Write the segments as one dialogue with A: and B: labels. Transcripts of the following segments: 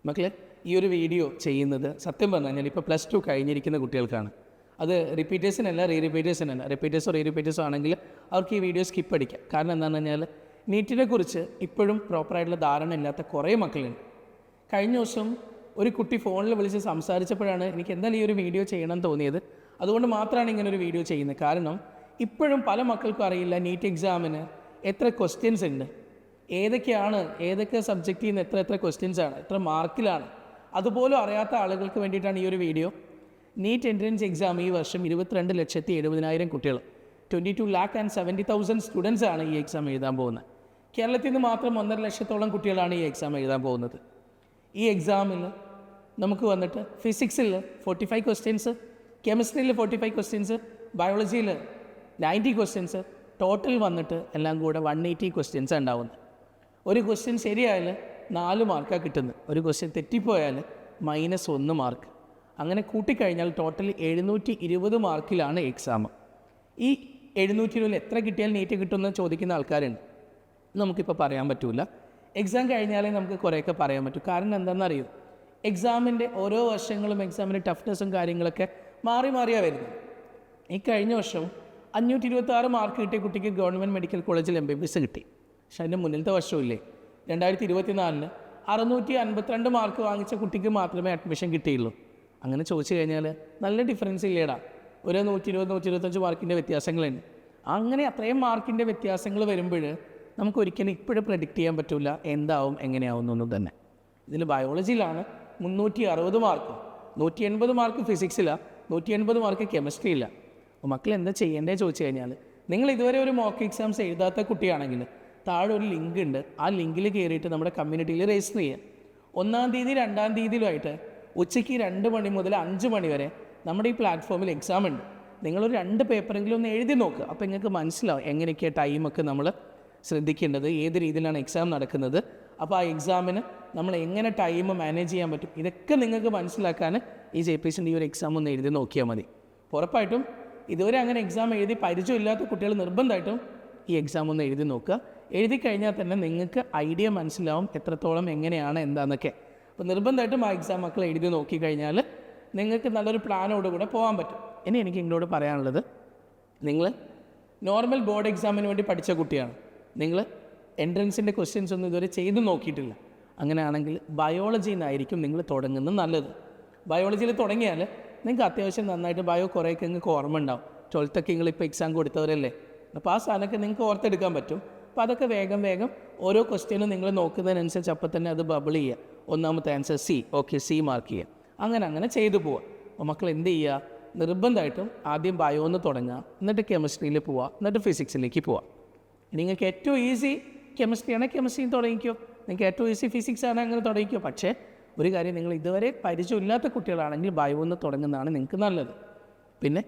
A: മക്കളെ, ഈ ഒരു വീഡിയോ ചെയ്യുന്നത് സത്യം പറഞ്ഞു കഴിഞ്ഞാൽ ഇപ്പോൾ +2 കഴിഞ്ഞിരിക്കുന്ന കുട്ടികൾക്കാണ്. അത് റിപ്പീറ്റേഴ്സിനല്ല, റിപ്പീറ്റേഴ്സിനല്ല. റിപ്പീറ്റേഴ്സോ ആണെങ്കിൽ അവർക്ക് ഈ വീഡിയോ സ്കിപ്പ് അടിക്കാം. കാരണം എന്താണെന്ന് പറഞ്ഞാൽ നീറ്റിനെ കുറിച്ച് ഇപ്പോഴും പ്രോപ്പറായിട്ടുള്ള ധാരണ ഇല്ലാത്ത കുറേ മക്കളുണ്ട്. കഴിഞ്ഞ ദിവസം ഒരു കുട്ടി ഫോണിൽ വിളിച്ച് സംസാരിച്ചപ്പോഴാണ് എനിക്ക് എന്തായാലും ഈ ഒരു വീഡിയോ ചെയ്യണം തോന്നിയത്. അതുകൊണ്ട് മാത്രമാണ് ഇങ്ങനെ ഒരു വീഡിയോ ചെയ്യുന്നത്. കാരണം ഇപ്പോഴും പല മക്കൾക്കും അറിയില്ല നീറ്റ് എക്സാമിന് എത്ര ക്വസ്റ്റ്യൻസ് ഉണ്ട്, ഏതൊക്കെ സബ്ജക്റ്റിൽ നിന്ന് എത്ര ക്വസ്റ്റ്യൻസാണ്, എത്ര മാർക്കിലാണ്, അതുപോലും അറിയാത്ത ആളുകൾക്ക് വേണ്ടിയിട്ടാണ് ഈ ഒരു വീഡിയോ. നീറ്റ് എൻട്രൻസ് എക്സാം ഈ വർഷം 22,70,000 കുട്ടികൾ, 22,70,000 സ്റ്റുഡൻസ് ആണ് ഈ എക്സാം എഴുതാൻ പോകുന്നത്. കേരളത്തിൽ നിന്ന് മാത്രം 1.5 ലക്ഷത്തോളം കുട്ടികളാണ് ഈ എക്സാം എഴുതാൻ പോകുന്നത്. ഈ എക്സാമിൽ നമുക്ക് വന്നിട്ട് ഫിസിക്സിൽ 45 ക്വസ്റ്റ്യൻസ്, കെമിസ്ട്രിയിൽ 45 ക്വസ്റ്റ്യൻസ്, ബയോളജിയിൽ 90 ക്വസ്റ്റ്യൻസ്, ടോട്ടൽ വന്നിട്ട് എല്ലാം കൂടെ 180 ക്വസ്റ്റ്യൻസ് ഉണ്ടാവുന്നത്. ഒരു ക്വസ്റ്റ്യൻ ശരിയായാൽ 4 മാർക്കാണ് കിട്ടുന്നത്. ഒരു ക്വസ്റ്റ്യൻ തെറ്റിപ്പോയാൽ -1 മാർക്ക്. അങ്ങനെ കൂട്ടിക്കഴിഞ്ഞാൽ ടോട്ടൽ 720 മാർക്കിലാണ് എക്സാം. ഈ 720 എത്ര കിട്ടിയാൽ നീറ്റ് കിട്ടുമെന്ന് ചോദിക്കുന്ന ആൾക്കാരുണ്ട്. നമുക്കിപ്പോൾ പറയാൻ പറ്റില്ല. എക്സാം കഴിഞ്ഞാലേ നമുക്ക് കുറേയൊക്കെ പറയാൻ പറ്റും. കാരണം എന്താണെന്നറിയോ, എക്സാമിൻ്റെ ഓരോ വർഷങ്ങളും എക്സാമിൻ്റെ ടഫ്നെസ്സും കാര്യങ്ങളൊക്കെ മാറിയാണ് വരുന്നത്. ഈ കഴിഞ്ഞ വർഷം 526 മാർക്ക് കിട്ടിയ കുട്ടിക്ക് ഗവൺമെൻറ് മെഡിക്കൽ കോളേജിൽ MBBS കിട്ടി. പക്ഷെ അതിൻ്റെ മുന്നിലത്തെ വർഷമില്ലേ 2024 652 മാർക്ക് വാങ്ങിച്ച കുട്ടിക്ക് മാത്രമേ അഡ്മിഷൻ കിട്ടിയുള്ളൂ. അങ്ങനെ ചോദിച്ചു കഴിഞ്ഞാൽ നല്ല ഡിഫറൻസ് ഇല്ലേടാ, ഒരു 120-125 മാർക്കിൻ്റെ വ്യത്യാസങ്ങളുണ്ട്. അങ്ങനെ അത്രയും മാർക്കിൻ്റെ വ്യത്യാസങ്ങൾ വരുമ്പോൾ നമുക്ക് ഒരിക്കലും ഇപ്പോഴും പ്രെഡിക്റ്റ് ചെയ്യാൻ പറ്റില്ല എന്താവും എങ്ങനെയാവും എന്നൊന്നും തന്നെ. ഇതിൽ ബയോളജിയിലാണ് 360 മാർക്ക്, 180 മാർക്ക് ഫിസിക്സിലാണ്, 180 മാർക്ക് കെമിസ്ട്രിയില്ല. അപ്പോൾ മക്കൾ എന്താ ചെയ്യേണ്ടത് ചോദിച്ചു കഴിഞ്ഞാൽ, നിങ്ങൾ ഇതുവരെ ഒരു മോക്ക് എക്സാംസ് എഴുതാത്ത കുട്ടിയാണെങ്കിൽ താഴെ ഒരു ലിങ്ക് ഉണ്ട്. ആ ലിങ്കിൽ കയറിയിട്ട് നമ്മുടെ കമ്മ്യൂണിറ്റിയിൽ രജിസ്റ്റർ ചെയ്യുക. 1-ാം തീയതി 2-ാം തീയതിയിലുമായിട്ട് ഉച്ചയ്ക്ക് 2 മണി മുതൽ 5 മണി വരെ നമ്മുടെ ഈ പ്ലാറ്റ്ഫോമിൽ എക്സാം ഉണ്ട്. നിങ്ങളൊരു 2 പേപ്പറെങ്കിലും ഒന്ന് എഴുതി നോക്കുക. അപ്പോൾ നിങ്ങൾക്ക് മനസ്സിലാവും എങ്ങനെയൊക്കെയാണ് ടൈമൊക്കെ നമ്മൾ ശ്രദ്ധിക്കേണ്ടത്, ഏത് രീതിയിലാണ് എക്സാം നടക്കുന്നത്. അപ്പോൾ ആ എക്സാമിന് നമ്മൾ എങ്ങനെ ടൈം മാനേജ് ചെയ്യാൻ പറ്റും, ഇതൊക്കെ നിങ്ങൾക്ക് മനസ്സിലാക്കാൻ ഈ JPSCൻ്റെ ഈ ഒരു എക്സാം ഒന്ന് എഴുതി നോക്കിയാൽ മതി. ഉറപ്പായിട്ടും ഇതുവരെ അങ്ങനെ എക്സാം എഴുതി പരിചയമില്ലാത്ത കുട്ടികൾ നിർബന്ധമായിട്ടും ഈ എക്സാം ഒന്ന് എഴുതി നോക്കുക. എഴുതി കഴിഞ്ഞാൽ തന്നെ നിങ്ങൾക്ക് ഐഡിയ മനസ്സിലാവും എത്രത്തോളം എങ്ങനെയാണ് എന്താണെന്നൊക്കെ. അപ്പോൾ നിർബന്ധമായിട്ടും ആ എക്സാം മക്കൾ എഴുതി നോക്കിക്കഴിഞ്ഞാൽ നിങ്ങൾക്ക് നല്ലൊരു പ്ലാനോടുകൂടെ പോകാൻ പറ്റും. ഇനി എനിക്ക് നിങ്ങളോട് പറയാനുള്ളത്, നിങ്ങൾ നോർമൽ ബോർഡ് എക്സാമിന് വേണ്ടി പഠിച്ച കുട്ടിയാണ്, നിങ്ങൾ എൻട്രൻസിൻ്റെ ക്വസ്റ്റ്യൻസ് ഒന്നും ഇതുവരെ ചെയ്ത് നോക്കിയിട്ടില്ല. അങ്ങനെയാണെങ്കിൽ ബയോളജിയിൽ നിന്നായിരിക്കും നിങ്ങൾ തുടങ്ങുന്നത് നല്ലത്. ബയോളജിയിൽ തുടങ്ങിയാൽ നിങ്ങൾക്ക് അത്യാവശ്യം നന്നായിട്ട് ബയോ കുറേയൊക്കെ നിങ്ങൾക്ക് ഓർമ്മ ഉണ്ടാവും. 12th ഒക്കെ നിങ്ങളിപ്പോൾ എക്സാം കൊടുത്തവരല്ലേ, അപ്പോൾ ആ സാധനമൊക്കെ നിങ്ങൾക്ക് ഓർത്തെടുക്കാൻ പറ്റും. അപ്പോൾ അതൊക്കെ വേഗം ഓരോ ക്വസ്റ്റ്യനും നിങ്ങൾ നോക്കുന്നതിനനുസരിച്ച് അപ്പോൾ തന്നെ അത് ബബിൾ ചെയ്യുക. 1ാമത്തെ answer C, okay, C mark ചെയ്യുക. അങ്ങനെ ചെയ്തു പോവുക. അപ്പോൾ മക്കൾ എന്ത് ചെയ്യുക, നിർബന്ധമായിട്ടും ആദ്യം ബയോന്ന് തുടങ്ങുക, എന്നിട്ട് കെമിസ്ട്രിയിൽ പോവുക, എന്നിട്ട് ഫിസിക്സിലേക്ക് പോവുക. നിങ്ങൾക്ക് ഏറ്റവും ഈസി കെമിസ്ട്രി ആണെങ്കിൽ കെമിസ്ട്രിയിൽ തുടങ്ങിക്കോ, നിങ്ങൾക്ക് ഏറ്റവും ഈസി ഫിസിക്സ് ആണെങ്കിൽ അങ്ങനെ തുടങ്ങിക്കോ. പക്ഷേ ഒരു കാര്യം, നിങ്ങൾ ഇതുവരെ പരിചയമില്ലാത്ത കുട്ടികളാണെങ്കിൽ ബയോന്ന് തുടങ്ങുന്നതാണ് നിങ്ങൾക്ക് നല്ലത്. പിന്നെ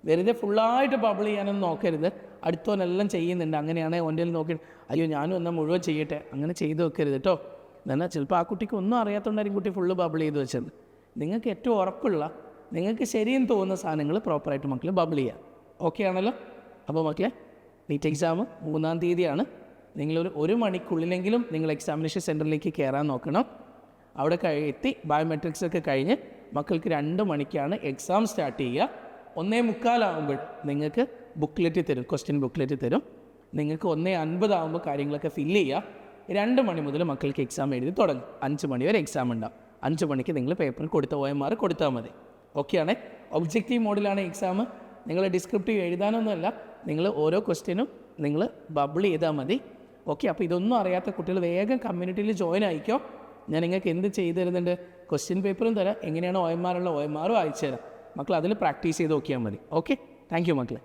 A: വെറുതെ ഫുള്ളായിട്ട് ബബിൾ ചെയ്യാനൊന്നും നോക്കരുത്. അടുത്തവനെല്ലാം ചെയ്യുന്നുണ്ട്, അങ്ങനെയാണ് ഒൻ്റെ നോക്കി അയ്യോ ഞാനും എന്നാൽ മുഴുവൻ ചെയ്യട്ടെ, അങ്ങനെ ചെയ്ത് വെക്കരുത് കേട്ടോ. എന്നാൽ ചിലപ്പോൾ ആ കുട്ടിക്ക് ഒന്നും അറിയാത്തതുകൊണ്ടായിരിക്കും കുട്ടി ഫുള്ള് ബബിൾ ചെയ്ത് വെച്ചത്. നിങ്ങൾക്ക് ഏറ്റവും ഉറപ്പുള്ള, നിങ്ങൾക്ക് ശരിയെന്ന് തോന്നുന്ന സാധനങ്ങൾ പ്രോപ്പറായിട്ട് മക്കൾ ബബിൾ ചെയ്യുക. ഓക്കെ ആണല്ലോ? അപ്പോൾ മക്കളെ, നീറ്റ് എക്സാം 3-ാം തീയതിയാണ്. നിങ്ങളൊരു 1 മണിക്കുള്ളിലെങ്കിലും നിങ്ങൾ എക്സാമിനേഷൻ സെൻറ്ററിലേക്ക് കയറാൻ നോക്കണം. അവിടെ എത്തി ബയോമെട്രിക്സ് ഒക്കെ കഴിഞ്ഞ് മക്കൾക്ക് 2 മണിക്കാണ് എക്സാം സ്റ്റാർട്ട് ചെയ്യുക. 1:45 നിങ്ങൾക്ക് ബുക്ക്ലെറ്റ് തരും, ക്വസ്റ്റ്യൻ ബുക്ക്ലെറ്റ് തരും. നിങ്ങൾക്ക് 1:50 കാര്യങ്ങളൊക്കെ ഫില്ല് ചെയ്യുക. 2 മണി മുതൽ മക്കൾക്ക് എക്സാം എഴുതി തുടങ്ങും. 5 മണി വരെ എക്സാം ഉണ്ടാവും. 5 മണിക്ക് നിങ്ങൾ പേപ്പർ കൊടുത്ത OMR കൊടുത്താൽ മതി. ഓക്കെയാണേ? ഒബ്ജക്റ്റീവ് മോഡിലാണ് എക്സാം. നിങ്ങൾ ഡിസ്ക്രിപ്റ്റീവ് എഴുതാനൊന്നുമല്ല, നിങ്ങൾ ഓരോ ക്വസ്റ്റ്യനും നിങ്ങൾ ബബിൾ ചെയ്താൽ മതി. ഓക്കെ, അപ്പോൾ ഇതൊന്നും അറിയാത്ത കുട്ടികൾ വേഗം കമ്മ്യൂണിറ്റിയിൽ ജോയിൻ ആയിക്കോ. ഞാൻ നിങ്ങൾക്ക് എന്ത് ചെയ്തു തരുന്നുണ്ട്, ക്വസ്റ്റ്യൻ പേപ്പറും തരാം, എങ്ങനെയാണ് OMR ഉള്ള OMR അയച്ചു തരാം. മക്കൾ അതിൽ പ്രാക്ടീസ് ചെയ്ത് നോക്കിയാൽ മതി. ഓക്കെ, താങ്ക് യു മക്കളെ.